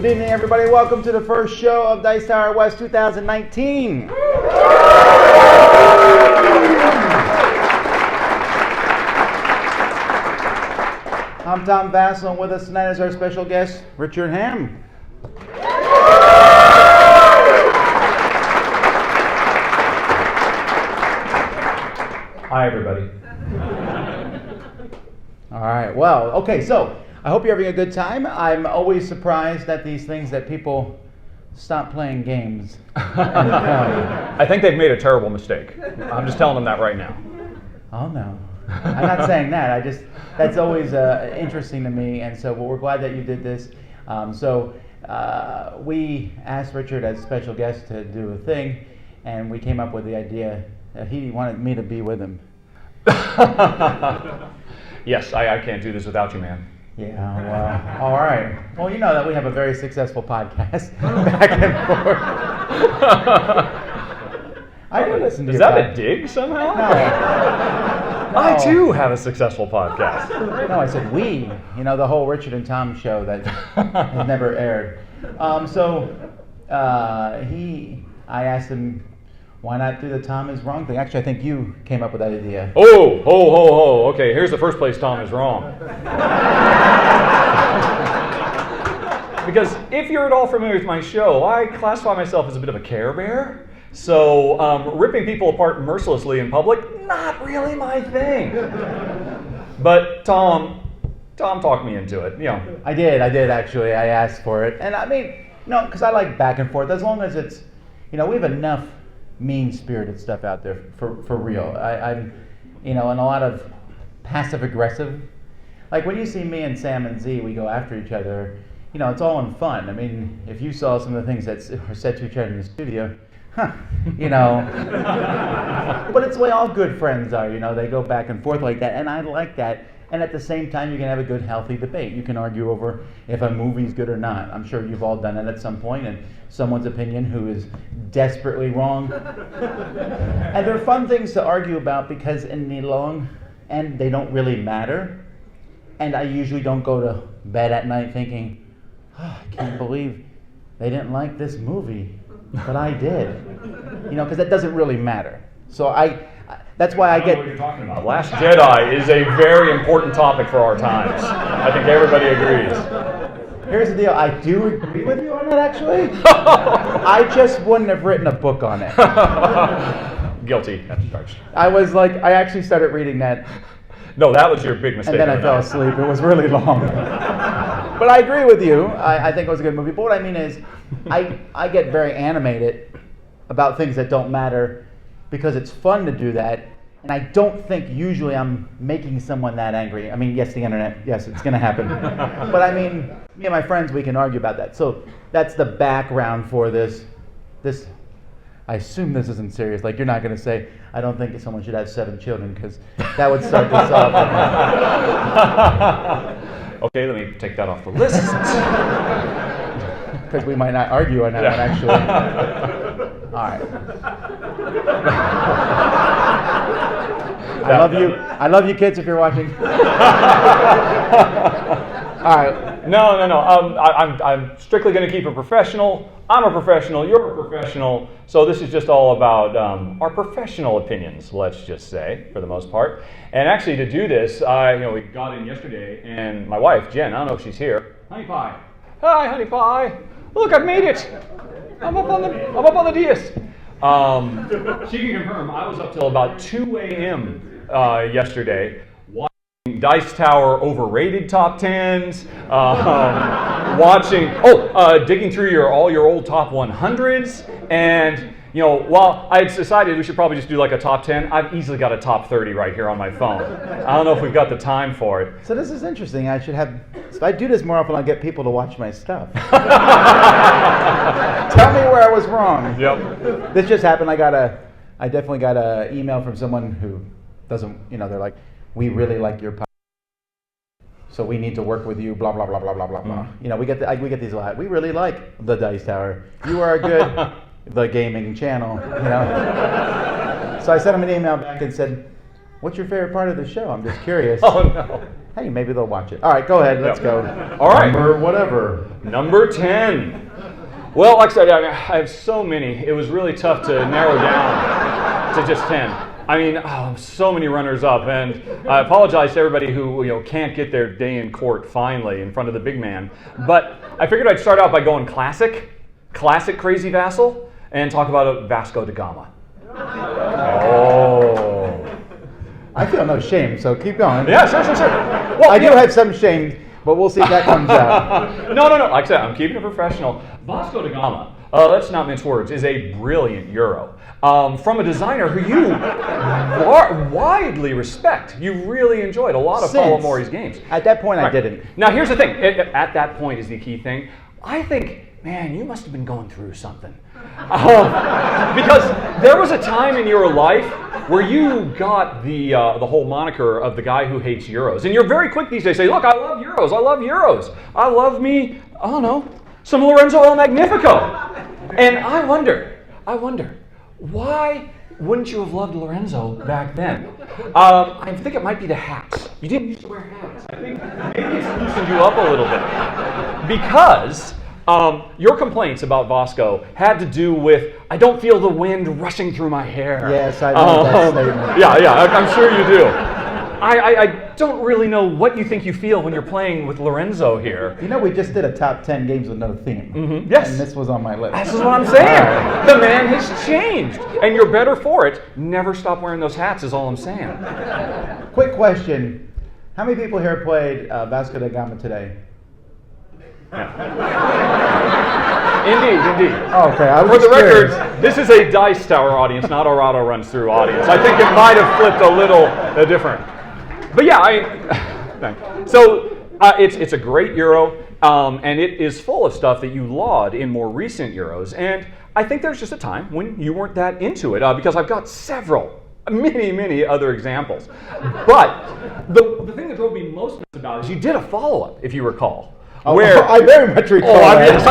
Good evening, everybody. Welcome to the first show of Dice Tower West 2019. I'm Tom Vasel, and with us tonight is our special guest, Richard Ham. Hi, everybody. All right, well, okay, so I hope you're having a good time. I'm always surprised at these things that people stop playing games. I think they've made a terrible mistake. I'm just telling them that right now. Oh, no. I'm not saying that. That's always interesting to me, and so we're glad that you did this. We asked Richard as a special guest to do a thing, and we came up with the idea that he wanted me to be with him. Yes, I can't do this without you, man. Yeah, well, all right. Well, you know that we have a very successful podcast back and forth. I do listen to Is your that a dig somehow? No. I too have a successful podcast. No, I said we. You know, the whole Richard and Tom show that has never aired. I asked him, why not do the Tom is wrong thing? Actually, I think you came up with that idea. Oh, okay, here's the first place Tom is wrong. Because if you're at all familiar with my show, I classify myself as a bit of a Care Bear. So ripping people apart mercilessly in public, not really my thing. But Tom talked me into it, you know. I did actually. I asked for it. And I mean, no, because I like back and forth, as long as it's, you know, we have enough mean-spirited stuff out there for real. I'm, you know, and a lot of passive-aggressive. Like when you see me and Sam and Z, we go after each other, you know, it's all in fun. I mean, if you saw some of the things that are said to each other in the studio, you know. But it's the way all good friends are, you know, they go back and forth like that, and I like that. And at the same time, you can have a good, healthy debate. You can argue over if a movie's good or not. I'm sure you've all done it at some point, and someone's opinion who is desperately wrong. And they're fun things to argue about because in the long end, they don't really matter. And I usually don't go to bed at night thinking, oh, I can't believe they didn't like this movie, but I did. You know, because that doesn't really matter. So that's why I get. What you're talking about. Last Jedi is a very important topic for our times. I think everybody agrees. Here's the deal. I do agree with you on that, actually. I just wouldn't have written a book on it. Guilty as charged. I actually started reading that. No, that was your big mistake. And then I fell asleep. It was really long. But I agree with you. I think it was a good movie. But what I mean is, I get very animated about things that don't matter because it's fun to do that. And I don't think usually I'm making someone that angry. I mean, yes, the internet, yes, it's going to happen. But I mean, me and my friends, we can argue about that. So that's the background for this. I assume this isn't serious. Like, you're not going to say, I don't think someone should have 7 children, because that would start this off. Okay, let me take that off the list. Because we might not argue on that one, actually. All right. I love you, kids, if you're watching. All right. No. I'm strictly going to keep it professional. I'm a professional. You're a professional. So this is just all about our professional opinions, let's just say, for the most part. And actually, to do this, we got in yesterday, and my wife, Jen, I don't know if she's here. Honey Pie. Hi, Honey Pie. Look, I've made it. I'm up on the dais. She can confirm. I was up till about 2 a.m. Yesterday. Dice Tower overrated top 10s, digging through all your old top 100s, and you know, while I decided we should probably just do like a top 10, I've easily got a top 30 right here on my phone. I don't know if we've got the time for it. So this is interesting. If I do this more often, I'll get people to watch my stuff. Tell me where I was wrong. Yep. This just happened. I definitely got an email from someone who doesn't, you know, they're like, we really like your podcast, so we need to work with you, blah, blah, blah, blah, blah, blah, blah. You know, we get these a lot. We really like the Dice Tower. You are a good, the gaming channel, you know. So I sent him an email back and said, what's your favorite part of the show? I'm just curious. Oh, no. Hey, maybe they'll watch it. All right, go ahead. Let's go. All right. Number whatever. Number 10. Well, like I said, I have so many. It was really tough to narrow down to just 10. I mean, so many runners up, and I apologize to everybody who can't get their day in court finally in front of the big man. But I figured I'd start out by going classic crazy Vasel, and talk about Vasco da Gama. Oh. I feel no shame, so keep going. Yeah, sure. Well, I do have some shame, but we'll see if that comes out. No. Like I said, I'm keeping it professional. Vasco da Gama, let's not mince words, is a brilliant Euro. From a designer who you widely respect. You really enjoyed a lot of Paulo Mori's games. At that point, I didn't. Now, here's the thing. At that point is the key thing. I think, man, you must have been going through something. Because there was a time in your life where you got the whole moniker of the guy who hates Euros. And you're very quick these days to say, look, I love Euros. I love me, I don't know, some Lorenzo El Magnifico. And I wonder, why wouldn't you have loved Lorenzo back then? I think it might be the hats. You didn't used to wear hats. I think maybe it's loosened you up a little bit. Because your complaints about Vasco had to do with, I don't feel the wind rushing through my hair. Yes, I know that statement. Yeah, I'm sure you do. I don't really know what you think you feel when you're playing with Lorenzo here. We just did a top 10 games with no theme. Mm-hmm. Yes. And this was on my list. This is what I'm saying. The man has changed. And you're better for it. Never stop wearing those hats is all I'm saying. Quick question. How many people here played Vasco da Gama today? Indeed. Oh, okay. For the record, this is a Dice Tower audience, not a Rahdo Runs Through audience. I think it might have flipped a little different. But yeah, thanks. So it's a great Euro, and it is full of stuff that you laud in more recent Euros. And I think there's just a time when you weren't that into it, because I've got many other examples. But the thing that drove me most nuts about it is you did a follow-up, if you recall. Where I very much recall that. Yes,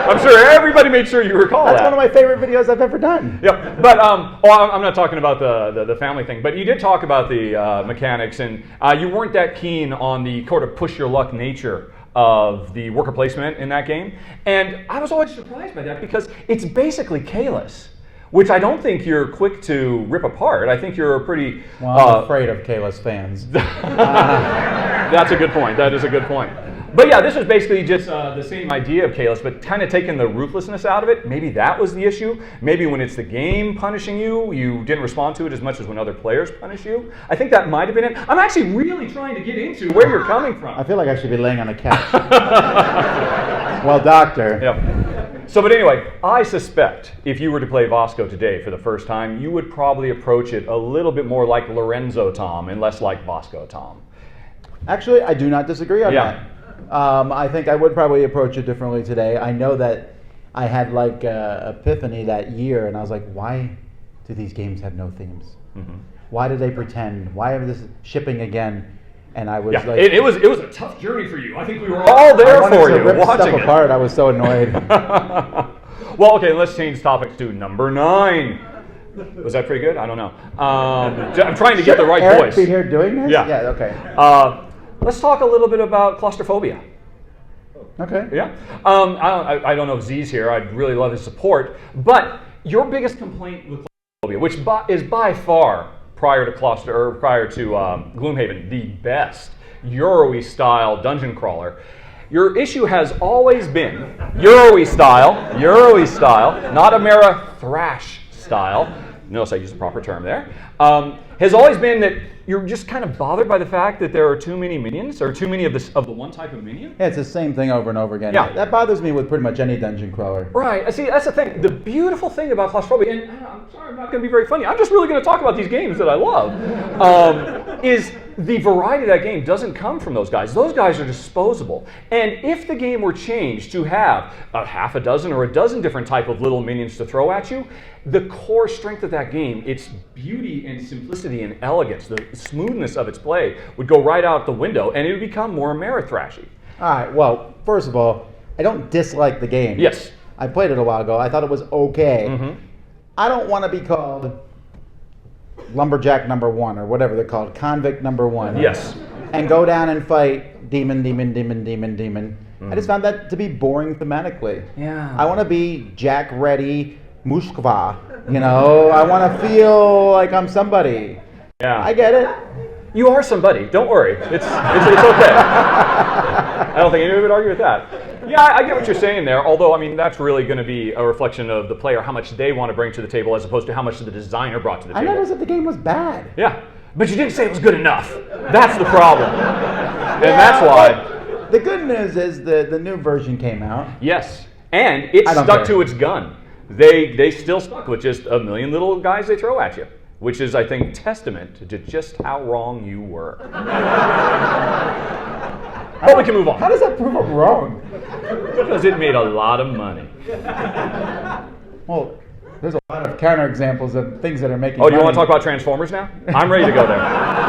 I'm sure everybody made sure you recall that. That's one of my favorite videos I've ever done. Yeah, but I'm not talking about the family thing, but you did talk about the mechanics, and you weren't that keen on the sort of push your luck nature of the worker placement in that game, and I was always surprised by that because it's basically Kalis, which I don't think you're quick to rip apart. I think you're a pretty... Well, I'm afraid of Kalis fans. That's a good point. That is a good point. But yeah, this was basically just the same idea of Kalis, but kind of taking the ruthlessness out of it. Maybe that was the issue. Maybe when it's the game punishing you, you didn't respond to it as much as when other players punish you. I think that might have been it. I'm actually really trying to get into where you're coming from. I feel like I should be laying on a couch. Well, doctor. Yep. So, but anyway, I suspect if you were to play Vasco today for the first time, you would probably approach it a little bit more like Lorenzo Tom and less like Vasco Tom. Actually, I do not disagree on that. I think I would probably approach it differently today. I know that I had like epiphany that year, and I was like, why do these games have no themes? Mm-hmm. Why do they pretend? Why are this shipping again? And I was like, it was a tough journey for you. I think we were all there for you rip watching stuff apart. I was so annoyed. Well, okay, let's change topics to number 9. Was that pretty good? I don't know. I'm trying to get the right Eric voice. Be here doing this? Yeah. Yeah. Okay. Let's talk a little bit about claustrophobia. Okay. Yeah. I don't know if Z's here. I'd really love his support. But your biggest complaint with claustrophobia, which is by far prior to Gloomhaven the best Euro-y style dungeon crawler. Your issue has always been Euro-y style, not Amera Thrash style. Notice I used the proper term there. Has always been that you're just kind of bothered by the fact that there are too many minions, or too many of the one type of minion. Yeah, it's the same thing over and over again. Yeah. That bothers me with pretty much any dungeon crawler. Right. See, that's the thing. The beautiful thing about claustrophobia, and I'm sorry, I'm not going to be very funny. I'm just really going to talk about these games that I love, is the variety of that game doesn't come from those guys. Those guys are disposable. And if the game were changed to have a half a dozen or a dozen different type of little minions to throw at you, the core strength of that game, its beauty and simplicity and elegance, the smoothness of its play would go right out the window, and it would become more Amerithrashy. All right. Well, first of all, I don't dislike the game. Yes. I played it a while ago. I thought it was okay. Mm-hmm. I don't want to be called Lumberjack number 1 or whatever they're called, Convict number 1. Yes. and go down and fight demon. I just found that to be boring thematically. Yeah. I want to be Jack Reddy Mushkva. I want to feel like I'm somebody. Yeah. I get it. You are somebody. Don't worry. It's okay. I don't think anybody would argue with that. Yeah, I get what you're saying there. Although, I mean, that's really going to be a reflection of the player, how much they want to bring to the table, as opposed to how much the designer brought to the table. I noticed that the game was bad. Yeah, but you didn't say it was good enough. That's the problem. And that's why. The good news is the new version came out. Yes, and it stuck to its gun. They still stuck with just a million little guys they throw at you, which is, I think, testament to just how wrong you were. But we can move on. How does that prove I'm wrong? Because it made a lot of money. Well, there's a lot of counterexamples of things that are making money. Oh, do you want to talk about Transformers now? I'm ready to go there.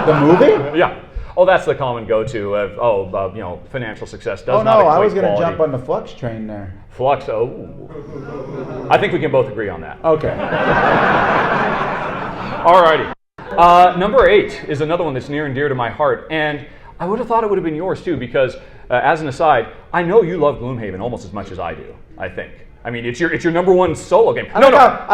The movie? Yeah. Oh, that's the common go-to of, financial success does not I equate was going to quality. jump on the Flux train there. Flux, I think we can both agree on that. Okay. Alrighty. Number 8 is another one that's near and dear to my heart, and I would have thought it would have been yours too, because as an aside, I know you love Gloomhaven almost as much as I do, I think. I mean, it's your number one solo game. I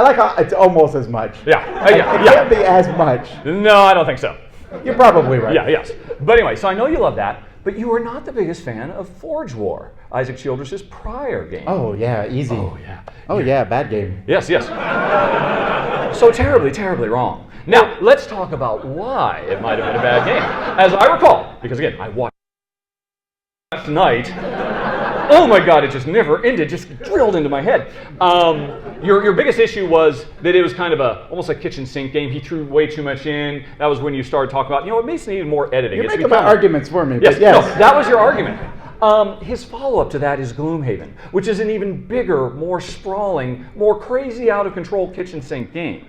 like how it's almost as much. Yeah. It can't be as much. No, I don't think so. You're probably right. Yeah, yes. But anyway, so I know you love that, but you are not the biggest fan of Forge War, Isaac Childress's prior game. Oh, yeah, easy. Oh, yeah. Oh, yeah, bad game. Yes. So terribly, terribly wrong. Now, let's talk about why it might have been a bad game. As I recall, because again, I watched last night. Oh my God, it just never ended, just drilled into my head. Your biggest issue was that it was kind of almost a kitchen sink game. He threw way too much in. That was when you started talking about, it may need more editing. You're making my arguments for me. Yes, yes. No, that was your argument. His follow-up to that is Gloomhaven, which is an even bigger, more sprawling, more crazy out-of-control kitchen sink game.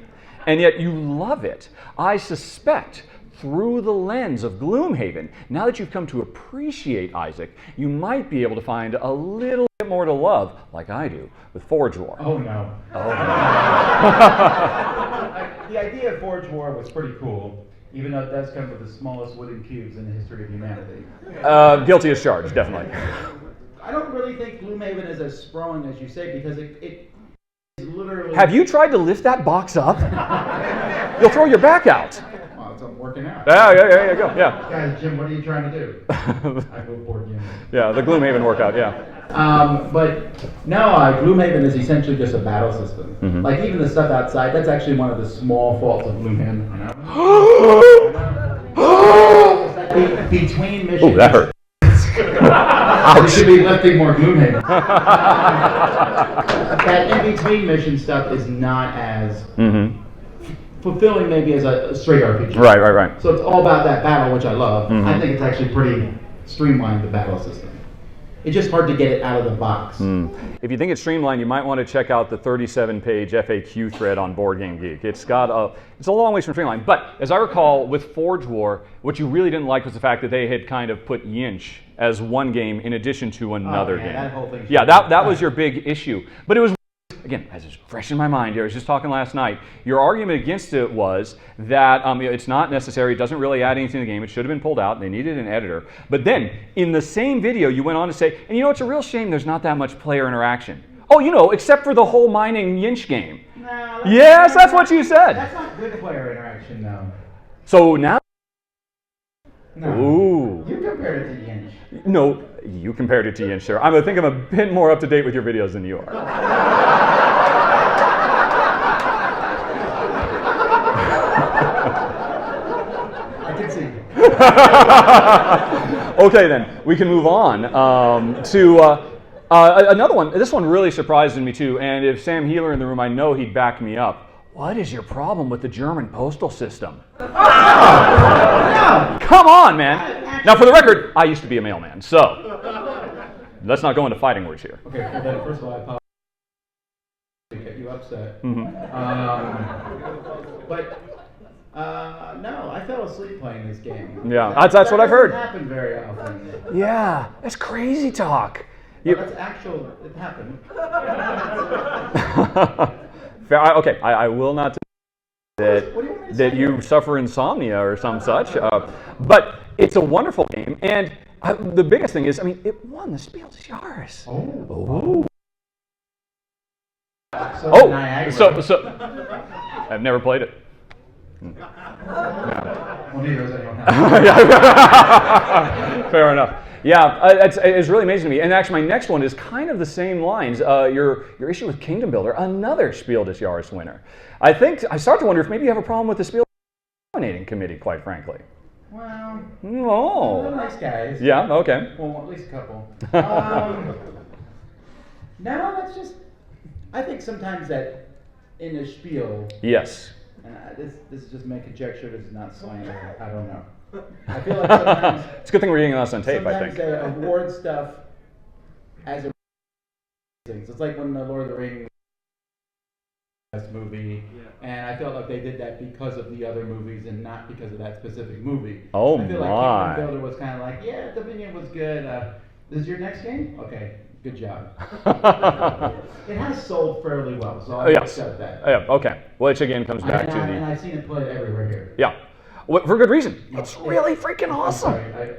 And yet you love it. I suspect through the lens of Gloomhaven, now that you've come to appreciate Isaac, you might be able to find a little bit more to love, like I do, with Forge War. Oh, no. The idea of Forge War was pretty cool, even though it does come with the smallest wooden cubes in the history of humanity. Guilty as charged, definitely. I don't really think Gloomhaven is as sprawling as you say, because it is literally... Have you tried to lift that box up? You'll throw your back out. I'm working out. Yeah, go. Yeah. Guys, Jim, what are you trying to do? I go board games. Yeah, the Gloomhaven workout, yeah. But no, Gloomhaven is essentially just a battle system. Mm-hmm. Like even the stuff outside, that's actually one of the small faults of Gloomhaven. Between missions. Ooh, that hurt. You should be lifting more Gloomhaven. That in-between mission stuff is not as fulfilling maybe as a straight RPG. Right. So it's all about that battle, which I love. Mm-hmm. I think it's actually pretty streamlined, the battle system. It's just hard to get it out of the box. If you think it's streamlined, you might want to check out the 37-page FAQ thread on Board Game Geek. It's a long ways from streamlined. But as I recall, with Forge War, what you really didn't like was the fact that they had kind of put Yinch as one game in addition to another game. That whole thing. Yeah, that was your big issue. But it was, again, as it's fresh in my mind here, I was just talking last night, your argument against it was that it's not necessary, it doesn't really add anything to the game, it should have been pulled out, they needed an editor. But then, in the same video, you went on to say, and it's a real shame there's not that much player interaction. Oh, except for the whole mining Yinch game. No, that's what you said. That's not good player interaction, though. So now... No. Ooh. You compared it to Yinch. No, you compared it to Yinch, sir. I think I'm a bit more up to date with your videos than you are. I can see. Okay, then we can move on to another one. This one really surprised me too. And if Sam Healer in the room, I know he'd back me up. What is your problem with the German postal system? No. Come on, man. Now, for the record, I used to be a mailman, so let's not go into fighting words here. Okay, well then, first of all, I apologize to get you upset. Mm-hmm. No, I fell asleep playing this game. Yeah, that's what I've heard. It doesn't happen very often. Yeah, that's crazy talk. That's actual. It happened. Okay, I will not deny that you suffer insomnia or some such. But it's a wonderful game, and the biggest thing is, I mean, it won the Spiel des Jahres. Oh. So I've never played it. Well, neither has anyone. Fair enough. Yeah, it's really amazing to me. And actually, my next one is kind of the same lines. Your issue with Kingdom Builder, another Spiel des Jahres winner. I start to wonder if maybe you have a problem with the Spiel nominating committee, quite frankly. Well, no. They're nice guys. Yeah. Okay. Well, at least a couple. No, that's just. I think sometimes that in a spiel. Yes. And this is just my conjecture. This is not slander. I don't know. I feel like sometimes It's a good thing we're getting this on tape. I sometimes think. they award stuff as a things. It's like when the Lord of the Rings movie, and I felt like they did that because of the other movies and not because of that specific movie. Oh I feel my! like Kingdom Builder was kind of like, yeah, Dominion was good. This is your next game? Okay, good job. It has sold fairly well, so I'll accept that. Yeah. Okay. Which again comes back to the. And I've seen it played everywhere here. Yeah. Well, for good reason. It's really freaking awesome. I'm sorry,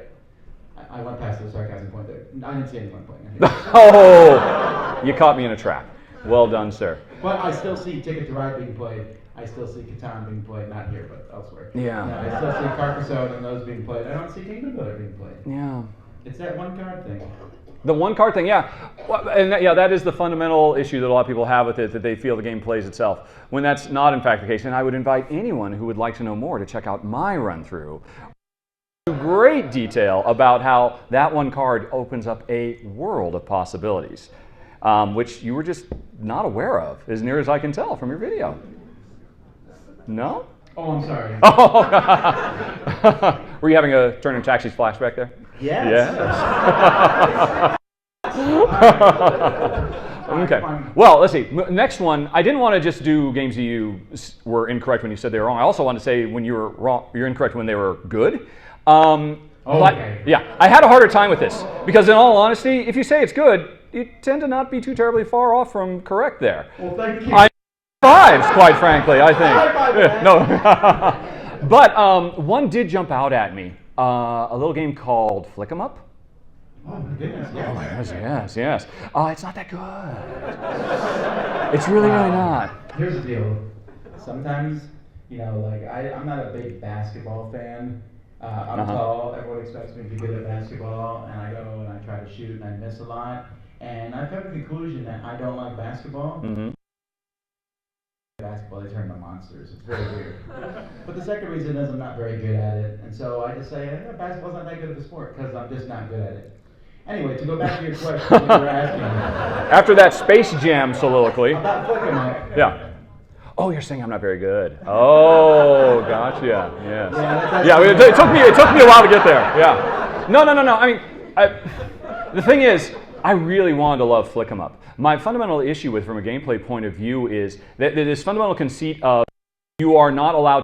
I went past the sarcasm point there. I didn't see anyone playing it. Oh, you caught me in a trap. Well done, sir. But I still see Ticket to Ride being played. I still see Catan being played, not here, but elsewhere. Yeah. I still see Carcassonne and those being played. I don't see Kingdom Builder being played. Yeah. It's that one card thing. The one card thing, yeah. Well, and that is the fundamental issue that a lot of people have with it, that they feel the game plays itself. When that's not in fact the case, and I would invite anyone who would like to know more to check out my run-through. Great detail about how that one card opens up a world of possibilities, which you were just not aware of, as near as I can tell from your video. No? Oh, I'm sorry. Oh, were you having a Turner and Taxis flashback there? Yes. Okay. Well, let's see. Next one, I didn't want to just do games that you were incorrect when you said they were wrong. I also wanted to say when you were wrong, you're incorrect when they were good. Okay. Yeah, I had a harder time with this because, in all honesty, if you say it's good, you tend to not be too terribly far off from correct there. Well, thank you. Fives, quite frankly, I think. No. But one did jump out at me. A little game called Flick 'em Up. Oh my goodness, yes. Yes. It's not that good. It's really not. Here's the deal. Sometimes, like I'm not a big basketball fan. I'm tall. Everyone expects me to be good at basketball, and I go and I try to shoot and I miss a lot. And I've come to the conclusion that I don't like basketball. Mm-hmm. Basketball, they turn into monsters. It's very weird. But the second reason is I'm not very good at it, and so I just say basketball's not that good of a sport because I'm just not good at it. Anyway, to go back to your question, you were asking after that Space Jam soliloquy. about Flick 'em Up. Yeah. Oh, you're saying I'm not very good. Oh, gotcha. Yes. Yeah. It took me a while to get there. Yeah. No. I mean, the thing is, I really wanted to love Flick 'em Up. My fundamental issue with, from a gameplay point of view, is that this fundamental conceit of you are not allowed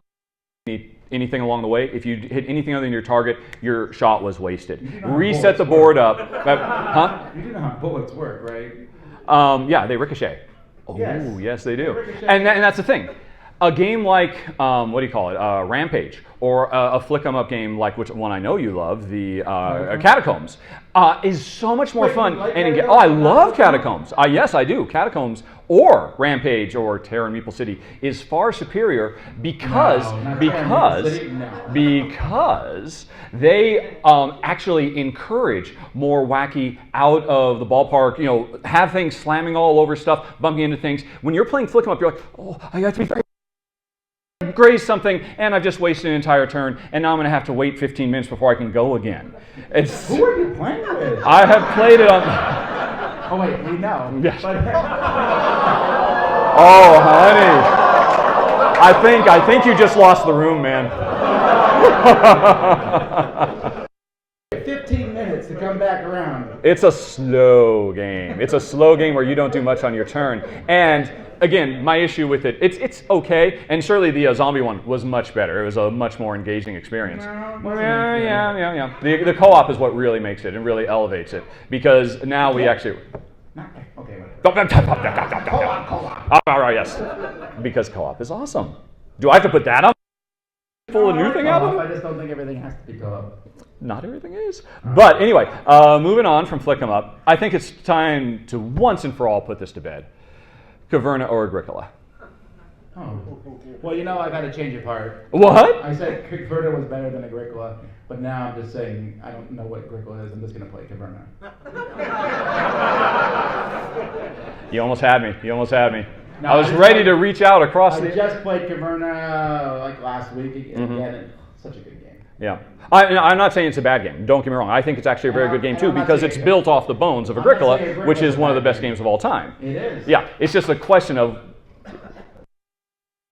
to hit anything along the way. If you hit anything other than your target, your shot was wasted. Reset the board up. Huh? You do know how bullets work, right? Yeah, they ricochet. Oh, yes they do. Ricochet. And that's the thing. A game like, what do you call it, Rampage, or a Flick 'em Up game like which one I know you love, the Catacombs, is so much more fun. You like I love Catacombs. Yes, I do. Catacombs or Rampage or Terror in Meeple City is far superior because they actually encourage more wacky, out of the ballpark, have things slamming all over stuff, bumping into things. When you're playing Flick 'em Up, you're like, oh, I have to be very graze something, and I've just wasted an entire turn, and now I'm going to have to wait 15 minutes before I can go again. Who are you playing with? I have played it on. Oh wait, we know. Yes. But, Oh, honey. I think you just lost the room, man. 15 minutes to come back around. It's a slow game. It's a slow game where you don't do much on your turn. And again, my issue with it, it's okay. And surely the zombie one was much better. It was a much more engaging experience. Yeah. The co-op is what really makes it and really elevates it, because now we actually. Okay, wait. Co-op. All right, yes. Because co-op is awesome. Do I have to put that on? pull a new thing out of it? I just don't think everything has to be co-op. Not everything is. But anyway, moving on from Flick 'em Up, I think it's time to once and for all put this to bed. Caverna or Agricola? Oh. Well, I've had to change of heart. What? I said Caverna was better than Agricola, but now I'm just saying I don't know what Agricola is. I'm just going to play Caverna. You almost had me. No, I was ready to reach out across I just played Caverna like last week again. It's such a good game. Yeah. I'm not saying it's a bad game. Don't get me wrong. I think it's actually a very good game too because it's built off the bones of Agricola, which is one of the best games of all time. It is. Yeah. It's just a question of...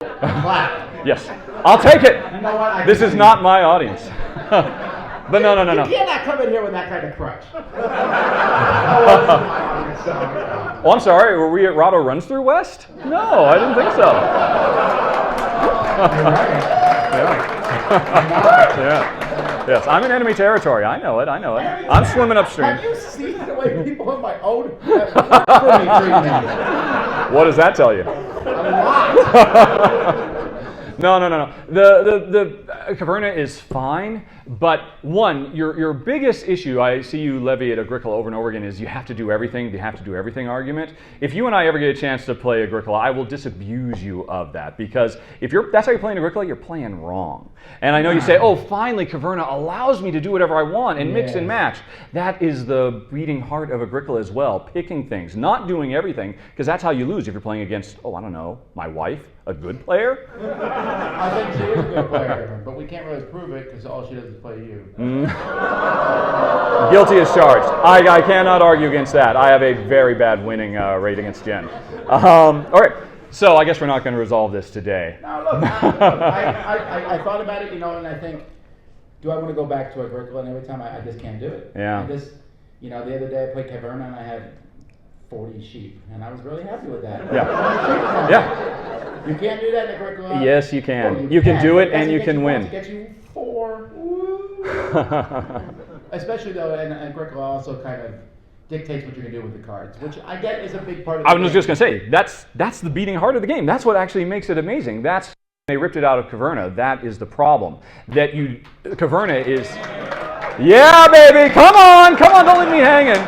Clap. Yes. I'll take it. You know what? This is not my audience. But no. You cannot come in here with that kind of crutch. Oh, I'm sorry. Were we at Rahdo Runs Through West? No, I didn't think so. You're right. Yeah. Yes, I'm in enemy territory. I know it. I'm swimming upstream. Have you seen the way people in my own treat me? What does that tell you? A lot. No. The Caverna is fine, but one, your biggest issue I see you levy at Agricola over and over again is you have to do everything, argument. If you and I ever get a chance to play Agricola, I will disabuse you of that because that's how you're playing Agricola, you're playing wrong. And I know you say, oh, finally Caverna allows me to do whatever I want and mix and match. That is the beating heart of Agricola as well, picking things, not doing everything, because that's how you lose if you're playing against, I don't know, my wife, a good player. I think she is a good player, but we can't really prove it because all she does is play you. Guilty as charged. I cannot argue against that. I have a very bad winning rate against Jen. All right, so I guess we're not going to resolve this today. No, look, I thought about it, and I think, do I want to go back to Agricola? And every time I just can't do it. Yeah. I just, the other day I played Caverna and I had 40 sheep, and I was really happy with that. Yeah. Yeah. You can't do that in Agricola. Yes, you can. Well, you can do it, and you can win. To get you 4. Especially though, and Agricola also kind of dictates what you're going to do with the cards, which I get is a big part of the game. I was just going to say, that's the beating heart of the game. That's what actually makes it amazing. They ripped it out of Caverna. That is the problem. Caverna is... Yeah, baby, come on, don't leave me hanging.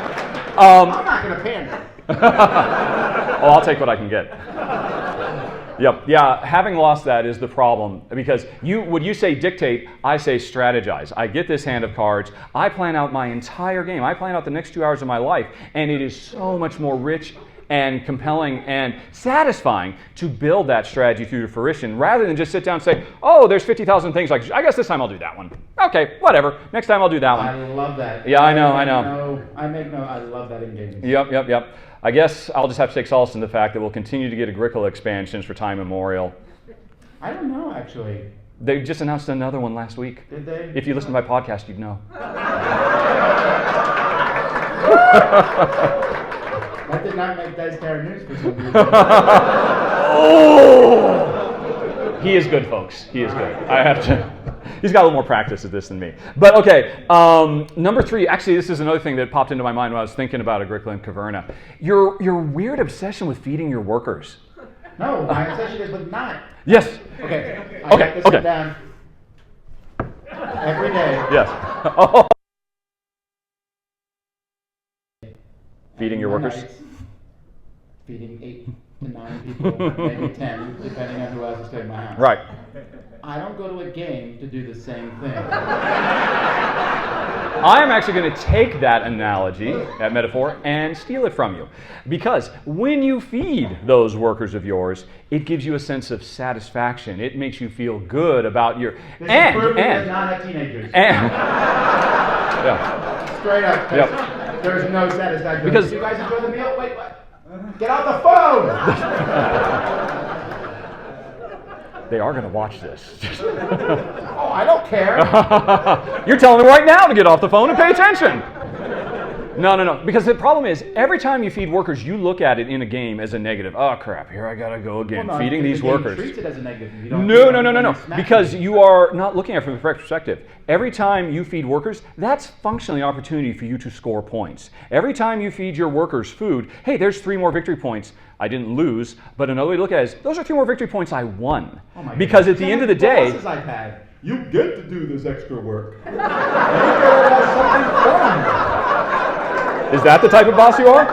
I'm not going to pander. Oh, I'll take what I can get. Yep. Yeah, having lost that is the problem because when you say dictate, I say strategize. I get this hand of cards. I plan out my entire game. I plan out the next 2 hours of my life, and it is so much more rich and compelling and satisfying to build that strategy through to fruition rather than just sit down and say, oh, there's 50,000 things. I guess this time I'll do that one. Okay, whatever. Next time I'll do that one. I love that. Yeah, I know. I love that engagement. Yep. I guess I'll just have to take solace in the fact that we'll continue to get Agricola expansions for time immemorial. I don't know, actually. They just announced another one last week. Did they? If you listen to my podcast, you'd know. That did not make Dice Tower news for some reason. Oh! He is good, folks. He is good. I have to... He's got a little more practice at this than me. But okay, number 3, actually this is another thing that popped into my mind when I was thinking about Agricola and Caverna. Your weird obsession with feeding your workers. No, my obsession is with not. Yes. Okay. I have to sit down every day. Yes. Oh. Feeding your workers? Nights, feeding 8 to 9 people, maybe 10, depending on who else is staying in my house. Right. I don't go to a game to do the same thing. I am actually going to take that analogy, that metaphor, and steal it from you. Because when you feed those workers of yours, it gives you a sense of satisfaction. It makes you feel good about your... This is proving not at teenagers. Yeah. Straight up. Yep. There's no satisfaction. Because... Did you guys enjoy the meal? Wait, what? Get out the phone! They are going to watch this. Oh, I don't care. You're telling them right now to get off the phone and pay attention. No. Because the problem is, every time you feed workers, you look at it in a game as a negative. Oh, crap, here I got to go again, feeding these workers. The game treats it as a negative. No. Because you are not looking at it from the correct perspective. Every time you feed workers, that's functionally an opportunity for you to score points. Every time you feed your workers food, hey, there's 3 more victory points. I didn't lose, but another way to look at it is, those are 3 more victory points I won. Oh my because goodness. at the end of the day... Losses I've had. You get to do this extra work. You get to have something fun. Is that the type of boss you are?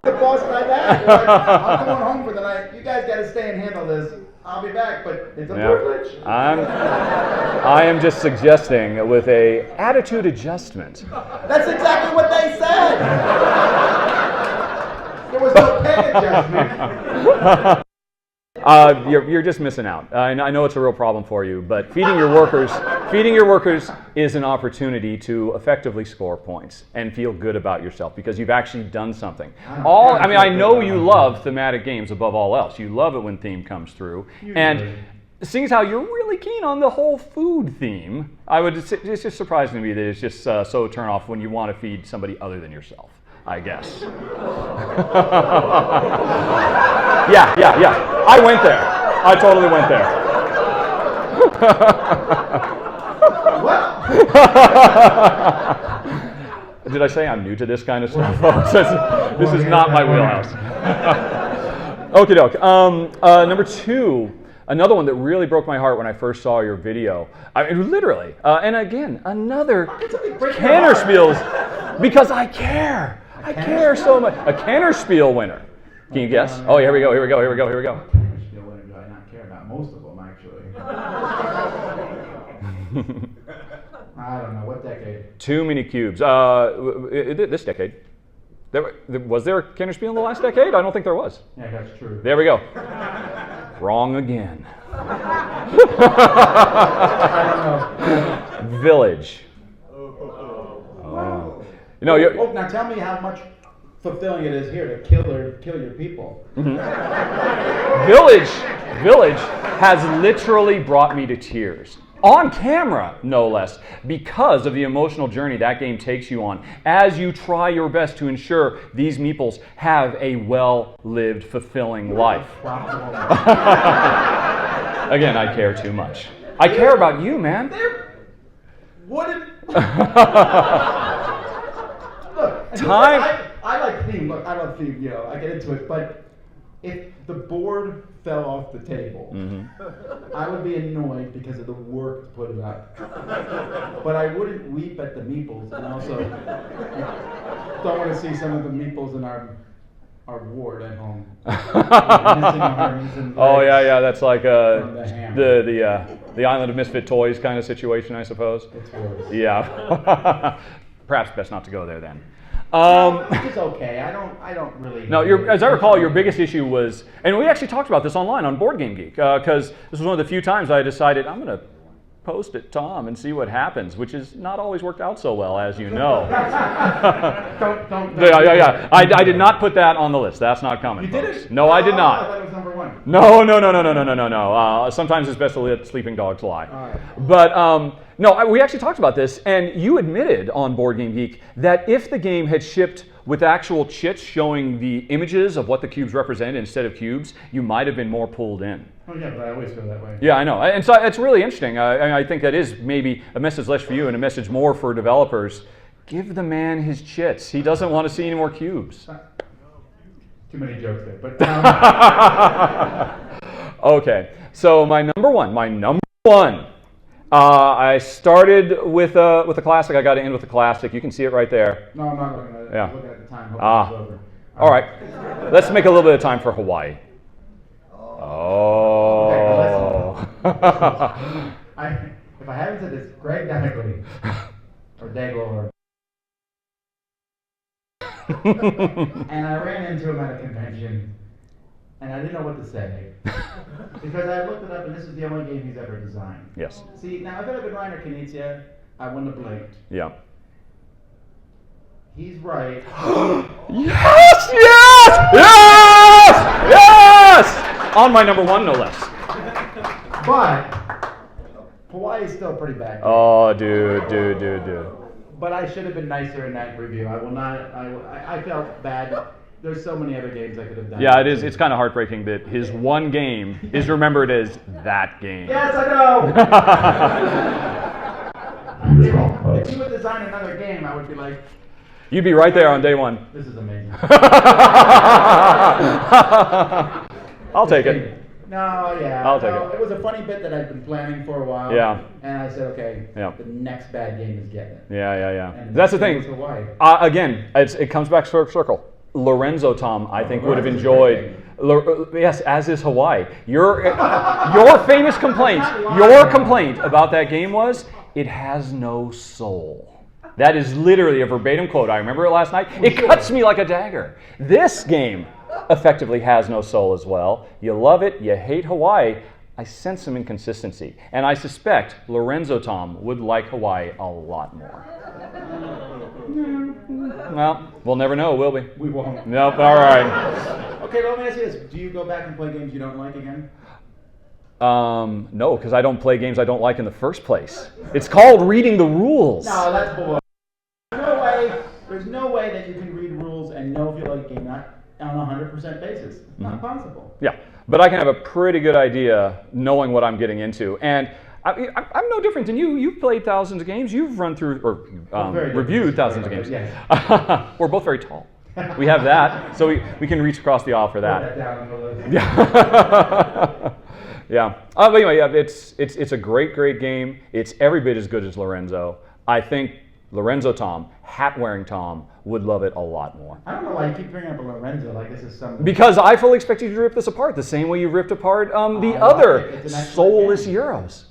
The boss like that. Like, I'm going home for the night. You guys got to stay and handle this. I'll be back, but it's a privilege. I am just suggesting with a attitude adjustment. That's exactly what they said. There was no pay adjustment. You're just missing out. I know it's a real problem for you, but feeding your workers is an opportunity to effectively score points and feel good about yourself because you've actually done something. I know you love thematic games above all else. You love it when theme comes through, and seeing as how you're really keen on the whole food theme, it's just surprising to me that it's just so turn off when you want to feed somebody other than yourself, I guess. Yeah. I went there. I totally went there. Did I say I'm new to this kind of stuff, folks? This is not my wheelhouse. Okie doke. Number 2. Another one that really broke my heart when I first saw your video. I mean, literally. And again, another Cannerspiels, because I care. I care so much. A Cannerspiel winner. Can you guess? Oh, here we go. Cannerspiel winner, do I not care about? Most of them, actually. I don't know. What decade? Too many cubes. This decade. Was there a Cannerspiel in the last decade? I don't think there was. Yeah, that's true. There we go. Wrong again. I don't know. Village. Now tell me how much fulfilling it is here to kill your people. Mm-hmm. Village has literally brought me to tears. On camera, no less, because of the emotional journey that game takes you on as you try your best to ensure these meeples have a well-lived, fulfilling life. Again, I care too much. I care about you, man. Time. I like theme. Look, I love theme. I get into it. But if the board fell off the table, I would be annoyed because of the work to put it up. But I wouldn't weep at the meeples, and also don't want to see some of the meeples in our ward at home. Missing arms and oh yeah, that's like the Island of Misfit Toys kind of situation, I suppose. It's worse. Yeah. Perhaps best not to go there then. Which is okay. I don't really. No, as I recall, your biggest issue was, and we actually talked about this online on Board Game Geek, because this was one of the few times I decided I'm going to post it, Tom, and see what happens, which has not always worked out so well, as you know. don't. Yeah. I did not put that on the list. That's not coming. You folks. did it? No, I did not. I thought it was number 1. No. Sometimes it's best to let sleeping dogs lie. All right. But no, we actually talked about this, and you admitted on Board Game Geek that if the game had shipped with actual chits showing the images of what the cubes represent instead of cubes, you might have been more pulled in. Oh yeah, but I always feel that way. Yeah, I know. And so it's really interesting. I think that is maybe a message less for you and a message more for developers. Give the man his chits. He doesn't want to see any more cubes. Too many jokes there, but okay, so my number one. I started with a classic. I got to end with a classic. You can see it right there. No, I'm not looking at it. Yeah. I'm looking at the time. Hopefully it's over. All right. Let's make a little bit of time for Hawaii. Oh. Okay, if I haven't said this, Greg Dagley, or Daglo, or and I ran into him at a convention, and I didn't know what to say. Because I looked it up, and this is the only game he's ever designed. Yes. See, now if it had been Reiner Knizia, I wouldn't have blinked. Yeah. He's right. Yes! On my number 1, no less. But Hawaii's still pretty bad. Oh, dude. But I should have been nicer in that review. I will not. I felt bad. There's so many other games I could have done. Yeah, it is. It's kind of heartbreaking that his one game is remembered as that game. Yes, I know. If you would design another game, I would be like, You'd be right there on day 1. this is amazing. I'll take it. No, yeah. I'll take it. It was a funny bit that I'd been planning for a while. Yeah. And I said, okay, Yeah. the next bad game is getting it. Yeah. And That's the it thing. was Hawaii. Again, it comes back circle. Lorenzo, Tom, I think would have enjoyed. Yes, as is Hawaii. Your famous complaint. Your complaint about that game was it has no soul. That is literally a verbatim quote. I remember it last night. It cuts me like a dagger. This game effectively has no soul as well. You love it. You hate Hawaii. I sense some inconsistency. And I suspect Lorenzo Tom would like Hawaii a lot more. Well, we'll never know, will we? We won't. Nope, all right. Okay, let me ask you this. Do you go back and play games you don't like again? No, because I don't play games I don't like in the first place. It's called reading the rules. No, that's bull. There's no way that you can read rules and know if you like a game not on a 100% basis. It's not possible. Yeah, but I can have a pretty good idea knowing what I'm getting into. And I'm no different than you. You've played thousands of games. You've run through or reviewed thousands of games. Yes. We're both very tall. We have that, so we can reach across the aisle for that. Put that down on the list. Yeah. Yeah. But anyway, yeah, it's a great game. It's every bit as good as Lorenzo. I think Lorenzo Tom, hat-wearing Tom, would love it a lot more. I don't know why you keep bringing up a Lorenzo like this is something. Because I fully expect you to rip this apart the same way you ripped apart the other soulless Euros.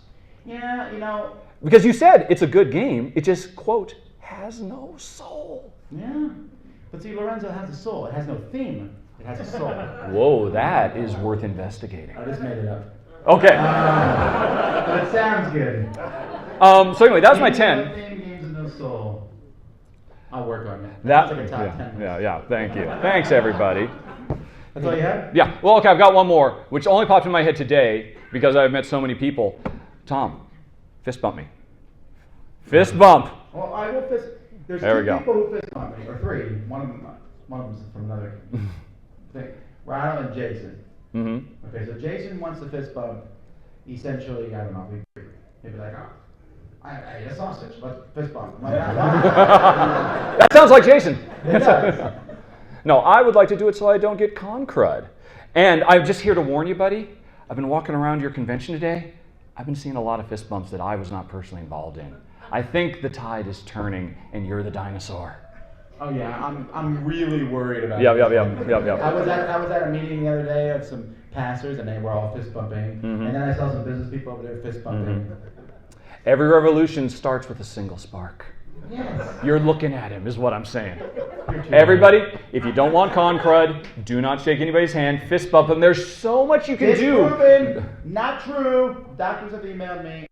Yeah, you know. Because you said it's a good game, it just, quote, has no soul. Yeah. But see, Lorenzo has a soul. It has no theme. It has a soul. Whoa, that is worth investigating. I just made it up. Okay. But it sounds good. So anyway, that was my 10. Games with no soul. I'll work on it. That's like a top 10. Yeah, thank you. Thanks, everybody. That's all you have? Yeah, well, okay, I've got one more, which only popped in my head today because I've met so many people. Tom, fist bump me. Fist bump. Well, I will fist. There's There we two go. people who fist bump me, or three. One of them's from another thing. Rahdo and Jason. Mm-hmm. Okay, so Jason wants to fist bump. Essentially, I don't know. He'd be like, oh, I ate a sausage. Let's fist bump. I'm like, That sounds like Jason. It does. No, I would like to do it so I don't get con crud. And I'm just here to warn you, buddy. I've been walking around your convention today. I've been seeing a lot of fist bumps that I was not personally involved in. I think the tide is turning, and you're the dinosaur. Oh yeah, I'm really worried about. Yeah. I was at a meeting the other day of some pastors, and they were all fist bumping. And then I saw some business people over there fist bumping. Every revolution starts with a single spark. Yes. You're looking at him, is what I'm saying. Everybody, if you don't want con crud, do not shake anybody's hand, fist bump them. There's so much you can do. Disproven. Not true. Doctors have emailed me.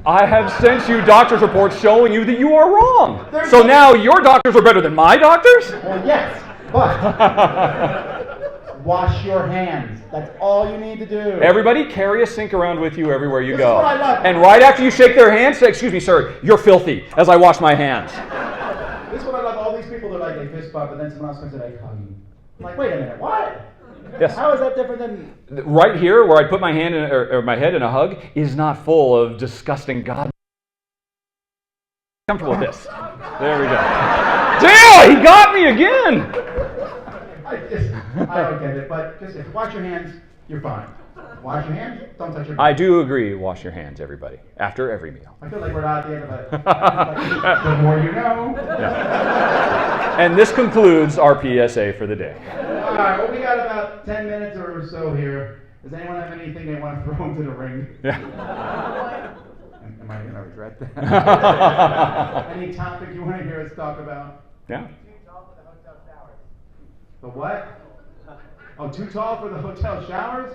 I have sent you doctor's reports showing you that you are wrong. There's So no- now your doctors are better than my doctors? Well, yes, but wash your hands. That's all you need to do. Everybody, carry a sink around with you everywhere you This go. is what I love. And right after you shake their hand, say, "Excuse me, sir, you're filthy," as I wash my hands. This is what I love. All these people, they're like, they fist bump, and then someone else comes and they hug you. I'm like, wait a minute, what? Yes. How is that different than... Right here, where I put my hand in, or my head in a hug, is not full of disgusting God. Comfortable with this. There we go. Damn, he got me again. I don't get it, but just wash your hands, you're fine. Wash your hands, don't touch your... I do agree. Wash your hands, everybody, after every meal. I feel like we're not at the end of it. The more you know. Yeah. And this concludes our PSA for the day. All right, well, we got about 10 minutes or so here. Does anyone have anything they want to throw into the ring? Yeah. Am I going to regret that? Any topic you want to hear us talk about? Yeah. The what? Oh, too tall for the hotel showers?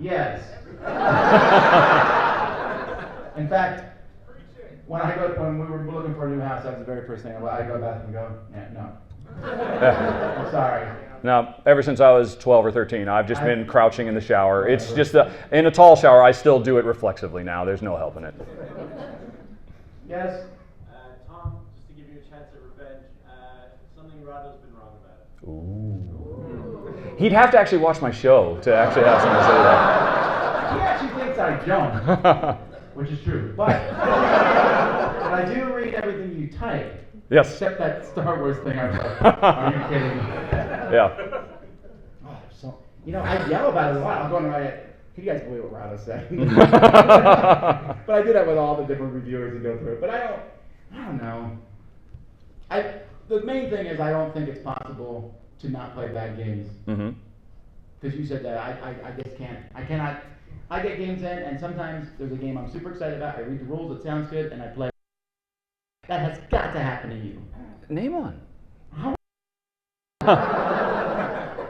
Yes. In fact, when we were looking for a new house, that was the very first thing. I go back and go, yeah, no. I'm sorry. Now, ever since I was 12 or 13, I've just been crouching in the shower. It's just in a tall shower, I still do it reflexively now. There's no helping it. Yes? Tom, just to give you a chance at revenge, something Rahdo's been wrong about it. Ooh. He'd have to actually watch my show to actually have something to say that. He actually thinks I don't, which is true. But I do read everything you type. Yes. Except that Star Wars thing. I'm like, are you kidding me? Yeah. Oh, so I yell about it a lot. I'm going right at, can you guys believe what Rahdo said? But I do that with all the different reviewers that go through it. But I don't know. The main thing is I don't think it's possible to not play bad games. Mm-hmm. Because you said that I just can't. I cannot. I get games in, and sometimes there's a game I'm super excited about. I read the rules, it sounds good, and I play. That has got to happen to you. Name one. How?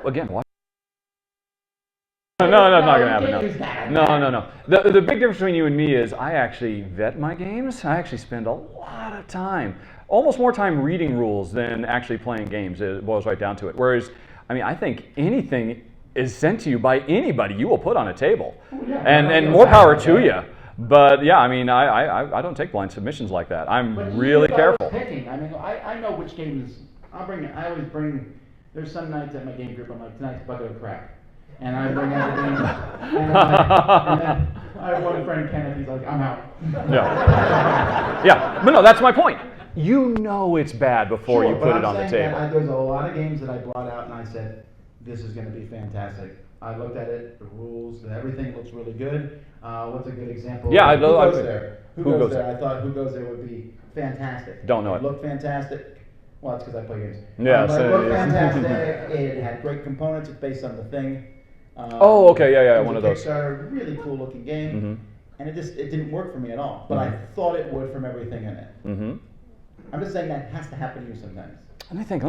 Again, what? No, it's not going to happen. No. The big difference between you and me is I actually vet my games. I actually spend a lot of time, almost more time reading rules than actually playing games. It boils right down to it. Whereas, I think anything is sent to you by anybody, you will put on a table. And more power to you. But yeah, I don't take blind submissions like that. I'm really careful. Picking. I know which games I always bring. There's some nights at my game group I'm like, tonight's bucket of crap. And I bring everything, and then I have one friend, Kenneth, he's like, I'm out. Yeah, but no, that's my point. You know it's bad before you put it on the table. There's a lot of games that I brought out and I said, this is going to be fantastic. I looked at it, the rules, everything looks really good. What's a good example? Yeah, Who goes there? Who goes there? I thought Who Goes There would be fantastic. Don't know it. It looked fantastic. Well, that's because I play games. Yeah, but it looked fantastic. It had great components. It's based on The Thing. Okay, yeah, one of those. Kickstarter, really cool looking game. Mm-hmm. And it didn't work for me at all. But I thought it would from everything in it. Mm-hmm. I'm just saying that has to happen to you sometimes. Let me think.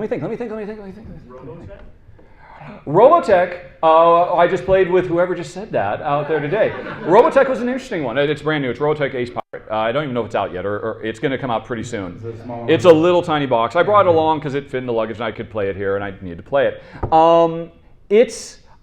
Robotech, I just played with whoever just said that out there today. Robotech was an interesting one. It's brand new. It's Robotech Ace Pirate. I don't even know if it's out yet, or it's going to come out pretty soon. It's a little tiny box. I brought it along because it fit in the luggage and I could play it here and I needed to play it.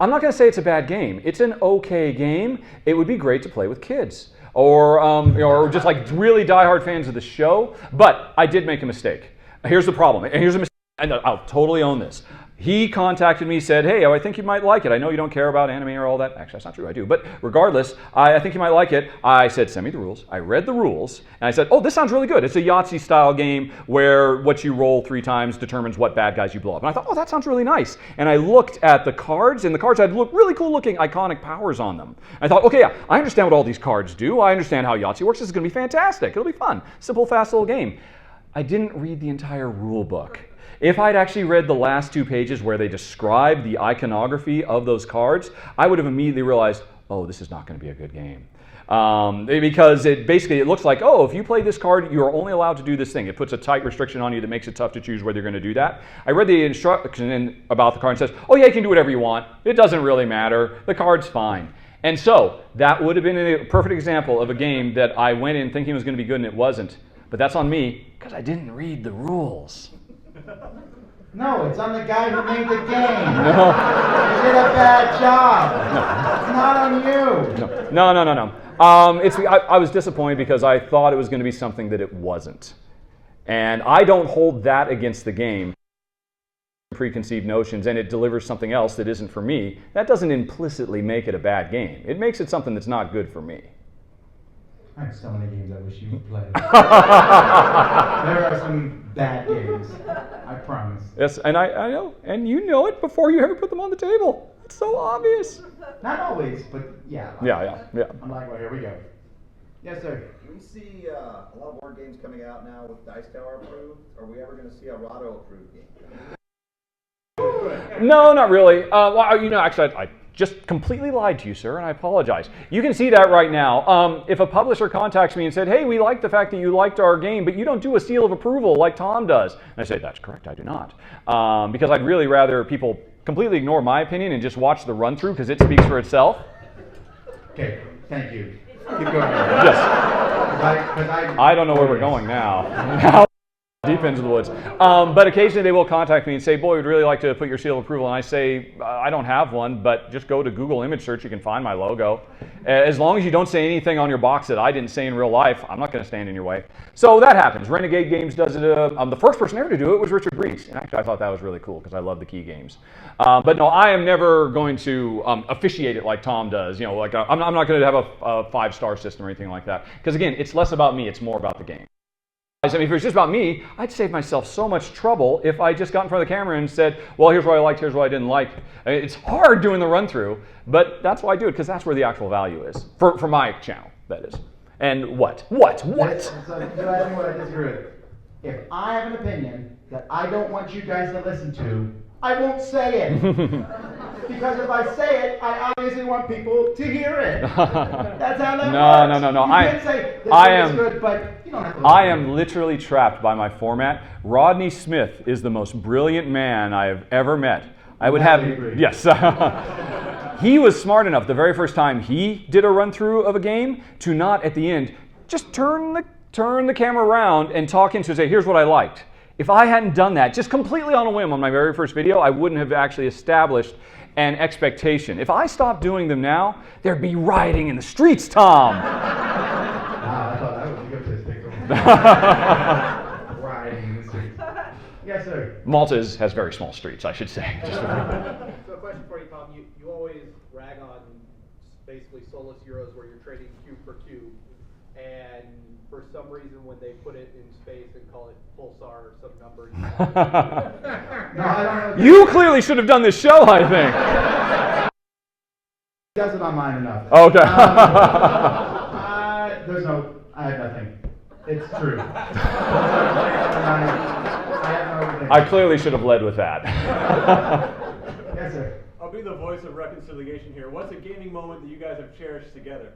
I'm not going to say it's a bad game. It's an okay game. It would be great to play with kids or just like really diehard fans of the show. But I did make a mistake. Here's the problem. And here's a mistake. And I'll totally own this. He contacted me, said, hey, I think you might like it. I know you don't care about anime or all that. Actually, that's not true. I do. But regardless, I think you might like it. I said, send me the rules. I read the rules. And I said, oh, this sounds really good. It's a Yahtzee-style game where what you roll 3 times determines what bad guys you blow up. And I thought, oh, that sounds really nice. And I looked at the cards, and the cards had really cool-looking iconic powers on them. I thought, okay, yeah, I understand what all these cards do. I understand how Yahtzee works. This is going to be fantastic. It'll be fun. Simple, fast little game. I didn't read the entire rule book. If I'd actually read the last 2 pages where they describe the iconography of those cards, I would have immediately realized, oh, this is not going to be a good game. Because it looks like, oh, if you play this card, you are only allowed to do this thing. It puts a tight restriction on you that makes it tough to choose whether you're going to do that. I read the instruction about the card and says, oh yeah, you can do whatever you want. It doesn't really matter. The card's fine. And so that would have been a perfect example of a game that I went in thinking was going to be good and it wasn't. But that's on me because I didn't read the rules. No, it's on the guy who made the game. No. You did a bad job. No. It's not on you. No. I was disappointed because I thought it was going to be something that it wasn't. And I don't hold that against the game. Preconceived notions, and it delivers something else that isn't for me. That doesn't implicitly make it a bad game. It makes it something that's not good for me. I have so many games I wish you would play. There are some bad games, I promise. Yes, and I know, and you know it before you ever put them on the table. It's so obvious. Not always, but yeah. Yeah. I'm like, well, here we go. Yes, sir. We see a lot of board games coming out now with Dice Tower approved. Are we ever going to see a Rahdo approved game? No, not really. Actually, I just completely lied to you, sir, and I apologize. You can see that right now. If a publisher contacts me and said, hey, we like the fact that you liked our game, but you don't do a seal of approval like Tom does. And I say, that's correct, I do not. Because I'd really rather people completely ignore my opinion and just watch the run-through because it speaks for itself. Okay, thank you. Keep going. Yes. I don't know where we're going now. Deep into the woods. But occasionally they will contact me and say, boy, we'd really like to put your seal of approval. And I say, I don't have one, but just go to Google image search. You can find my logo. As long as you don't say anything on your box that I didn't say in real life, I'm not going to stand in your way. So that happens. Renegade Games does it. The first person ever to do it was Richard Reese. And actually, I thought that was really cool because I love the key games. But no, I am never going to officiate it like Tom does. I'm not going to have a 5-star system or anything like that. Because again, it's less about me. It's more about the game. I mean, if it was just about me, I'd save myself so much trouble if I just got in front of the camera and said, well, here's what I liked, here's what I didn't like. I mean, it's hard doing the run-through, but that's why I do it, because that's where the actual value is. For my channel, that is. And what? So, you ask me what I disagree with. If I have an opinion that I don't want you guys to listen to, I won't say it. Because if I say it, I obviously want people to hear it. That's how that works. No. You can't say this is good, but you don't have to. I am literally trapped by my format. Rodney Smith is the most brilliant man I have ever met. I would have, yes. He was smart enough the very first time he did a run-through of a game to not at the end just turn the camera around and talk into it and say, here's what I liked. If I hadn't done that, just completely on a whim on my very first video, I wouldn't have actually established an expectation. If I stopped doing them now, there'd be rioting in the streets, Tom. I thought that was a good place to go. Rioting in the streets. Yes, sir. Malta has very small streets, I should say. So a question for you, Tom. You always rag on basically soulless Euros where you're trading cube for cube, and for some reason when they put it in space and call it pulsar or some number. No, I don't know. You clearly should have done this show, I think. He does it online enough. Okay. I have nothing. It's true. I have no opinion. I clearly should have led with that. Yes, sir. I'll be the voice of reconciliation here. What's a gaming moment that you guys have cherished together?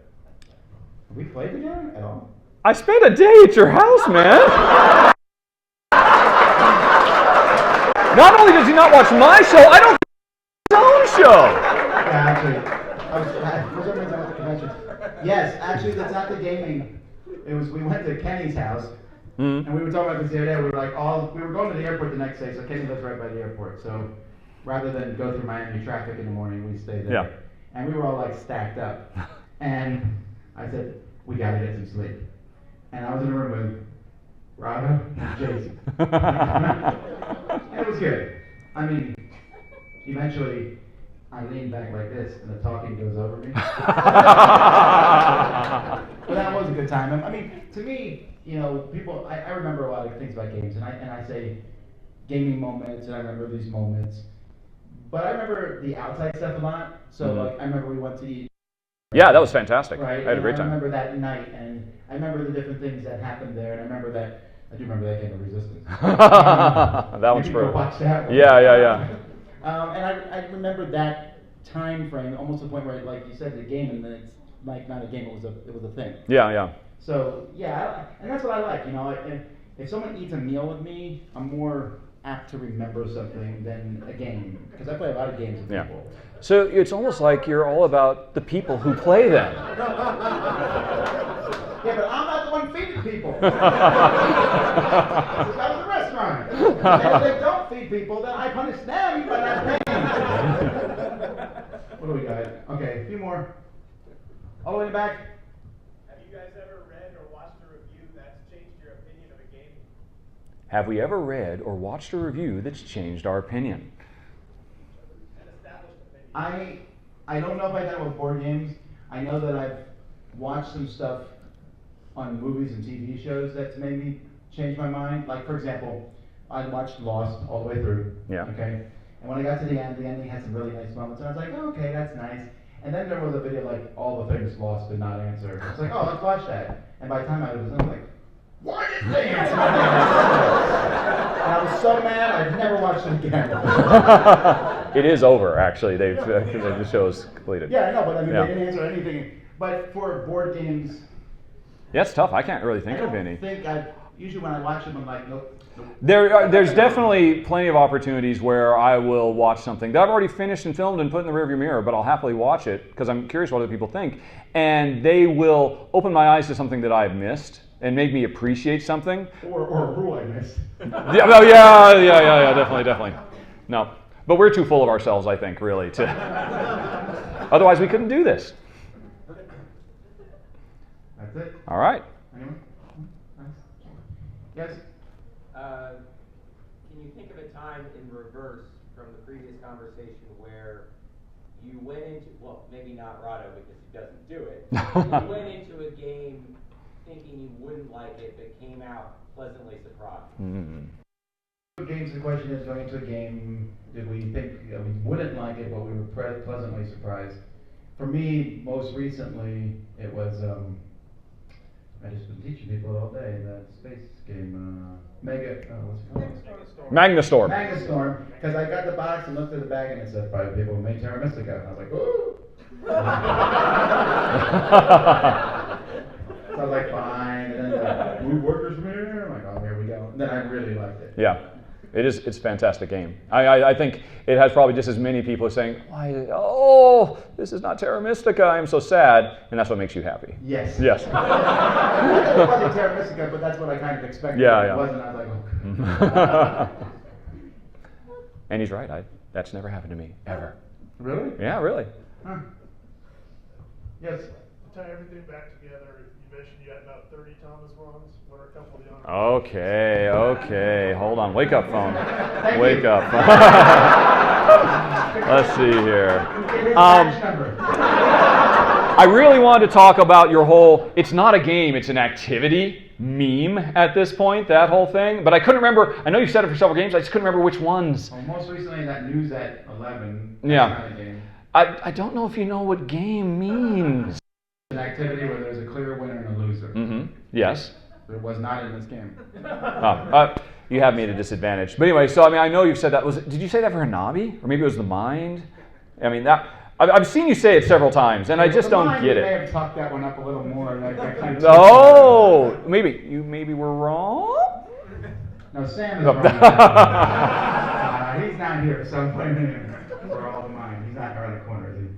Have we played together at all? I spent a day at your house, man. Not only does he not watch my show, I don't his own show. Yeah, actually, for some reason I went to convention. Yes, actually, that's not the gaming. We went to Kenny's house, and we were talking about this the other day. We were going to the airport the next day, so Kenny lives right by the airport. So rather than go through Miami traffic in the morning, we stayed there. Yeah. And we were all like stacked up. And I said, we gotta get some sleep. And I was in a room with Rahdo and Jason. And it was good. I mean, eventually, I lean back like this, and the talking goes over me. But that was a good time. I mean, to me, people, I remember a lot of things about games, and I say gaming moments, and I remember these moments. But I remember the outside stuff a lot. So, like, I remember we went to eat. Yeah, that was fantastic. Right? I had a great time. I remember that night, and I remember the different things that happened there, and I do remember that game of Resistance. That one's true. true. Watch that one. Yeah. And I remember that time frame, almost to the point where, like you said, the game, and then it's like not a game, it was a thing. Yeah. So yeah, and that's what I like. If someone eats a meal with me, I'm more apt to remember something than a game, because I play a lot of games with people. So it's almost like you're all about the people who play them. Yeah, but I'm not the one feeding people. That was a restaurant. And if they don't feed people, then I punish them, but I'm paying. What do we got? Okay, a few more. All the way in the back. Have you guys ever read or watched a review that's changed your opinion of a game? Have we ever read or watched a review that's changed our opinion? I don't know if I've done it with board games. I know that I've watched some stuff on movies and TV shows that's made me change my mind. Like, for example, I watched Lost all the way through. Yeah. Okay. And when I got to the ending had some really nice moments, and I was like, oh, okay, that's nice. And then there was a video like all the things Lost did not answer. It's like, oh, let's watch that. And by the time I was like, why didn't they answer that? And I was so mad, I've never watched it again. It is over, actually. The show is completed. Yeah, I know, but I mean, they didn't answer anything. But for board games, Yeah, it's tough. I can't really think of any. Usually when I watch them, I'm like, nope. There's definitely plenty of opportunities where I will watch something that I've already finished and filmed and put in the rearview mirror, but I'll happily watch it because I'm curious what other people think. And they will open my eyes to something that I've missed and make me appreciate something. Or a rule I missed. Yeah, definitely. No, but we're too full of ourselves, I think, really. Otherwise, we couldn't do this. That's it. All right. Anyone? Nice. Yes? Can you think of a time in reverse from the previous conversation where you went into, well, maybe not Rahdo because he doesn't do it, you went into a game thinking you wouldn't like it, but came out pleasantly surprised? Games, the question is, going to a game, did we think we wouldn't like it, but we were pleasantly surprised? For me, most recently, it was, I just been teaching people all day, that space game, what's it called? Magnastorm. Magnastorm, because I got the box and looked at the bag and it said 5 people made Terra Mystica. I was like, ooh! So I was like, fine, and then move workers from here. I'm like, oh, here we go. And then I really liked it. Yeah. It's a fantastic game. I think it has probably just as many people saying, oh, this is not Terra Mystica, I am so sad, and that's what makes you happy. Yes. Yes. It wasn't Terra Mystica, but that's what I kind of expected. Yeah. It wasn't, I was like, oh. And he's right, that's never happened to me, ever. Really? Yeah, really. Huh. Yes. To tie everything back together, you mentioned you had about 30 Thomas runs. What are a couple of the honor? Okay. Hold on. Wake up, phone. Thank Wake you. up. Let's see here. I really wanted to talk about your whole, it's not a game, it's an activity meme at this point, that whole thing. But I couldn't remember, I know you've said it for several games, I just couldn't remember which ones. Well, most recently, that News at 11. Yeah. Kind of game. I don't know if you know what game means. An activity where there's a clear winner and a loser. Mm-hmm. Yes. There was not in this game. You have me at a disadvantage. But anyway, so I know you've said that. Did you say that for Hanabi? Or maybe it was the mind? I mean, I've seen you say it several times, and I just don't get You may it. have talked that one up a little more. Like kind of maybe we're wrong? No, Sam is wrong. He's not here, so we're all the mind. He's not around the corner, is he?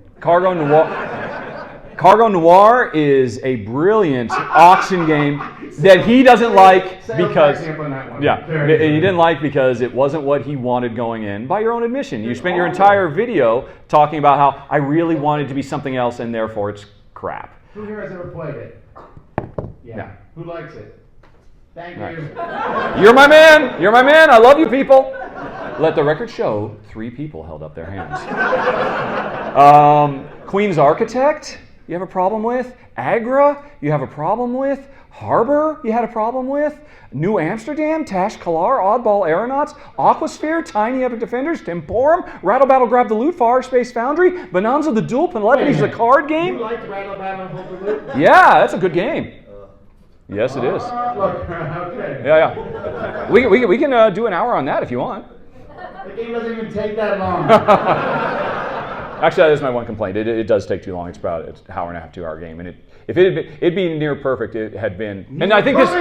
Cargo Noir is a brilliant auction game that he doesn't like because he didn't like because it wasn't what he wanted going in. By your own admission, you spent your entire video talking about how I really wanted to be something else and therefore it's crap. Who here has ever played it? Yeah. Who likes it? Thank you. You're my man. You're my man. I love you, people. Let the record show 3 people held up their hands. Queen's Architect, you have a problem with? Agra, you have a problem with? Harbor, you had a problem with? New Amsterdam, Tash Kalar, Oddball Aeronauts, Aquasphere, Tiny Epic Defenders, Temporum, Rattle Battle Grab the Loot, Far Space Foundry, Bonanza the Duel, Penelope the card game. You liked Rattle Battle Hold the Loot? Yeah, that's a good game. Yes, it is. Look, okay. Yeah. We can do an hour on that if you want. The game doesn't even take that long. Actually, that is my one complaint. It does take too long. It's about an hour and a half, 2 hour game, and if it'd be near perfect, it had been. And I think this.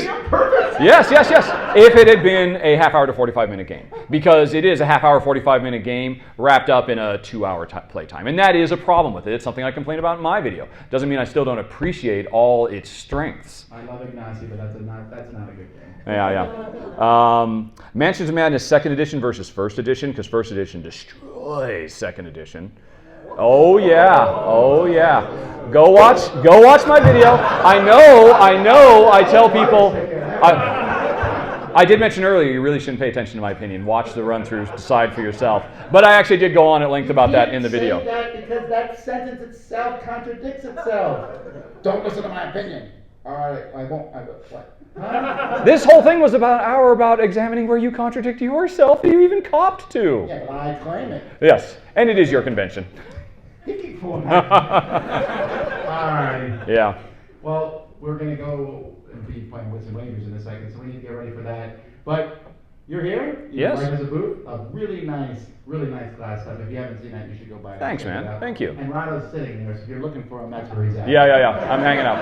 Perfect. Yes. If it had been a half hour to 45-minute game, because it is a half hour, 45-minute game wrapped up in a 2-hour play time, and that is a problem with it. It's something I complain about in my video. Doesn't mean I still don't appreciate all its strengths. I love Ignacy, but that's not a good game. Yeah. Mansions of Madness 2nd edition versus 1st edition, because 1st edition destroys 2nd edition. Oh yeah. Go watch my video. I know. I tell people. I did mention earlier you really shouldn't pay attention to my opinion. Watch the run through, decide for yourself. But I actually did go on at length about that in the video. That because that sentence itself contradicts itself. Don't listen to my opinion. All right, I won't. What? Huh? This whole thing was about an hour about examining where you contradict yourself that you even copped to. Yeah, but I claim it. Yes, and it is your convention. All right. Yeah. Well, we're going to go and be playing Wits and Wagers in a second, so we need to get ready for that. But you're here. Yes. There's a booth of really nice glass stuff. If you haven't seen that, you should go by it. Thanks, man. Thank you. And Rahdo's sitting there, so if you're looking for him, that's where he's at. Yeah. I'm hanging out.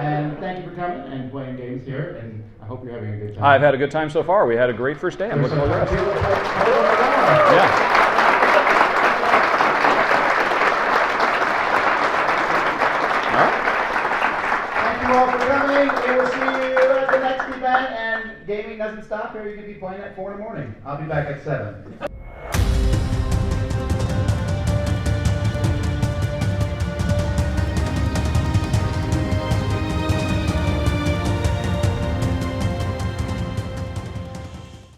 And thank you for coming and playing games here, and I hope you're having a good time. I've had a good time so far. We had a great first day. I'm looking forward to the rest. Yeah. Thank you all for coming. We will see you at the next event. And gaming doesn't stop here. You can be playing at 4 in the morning. I'll be back at 7.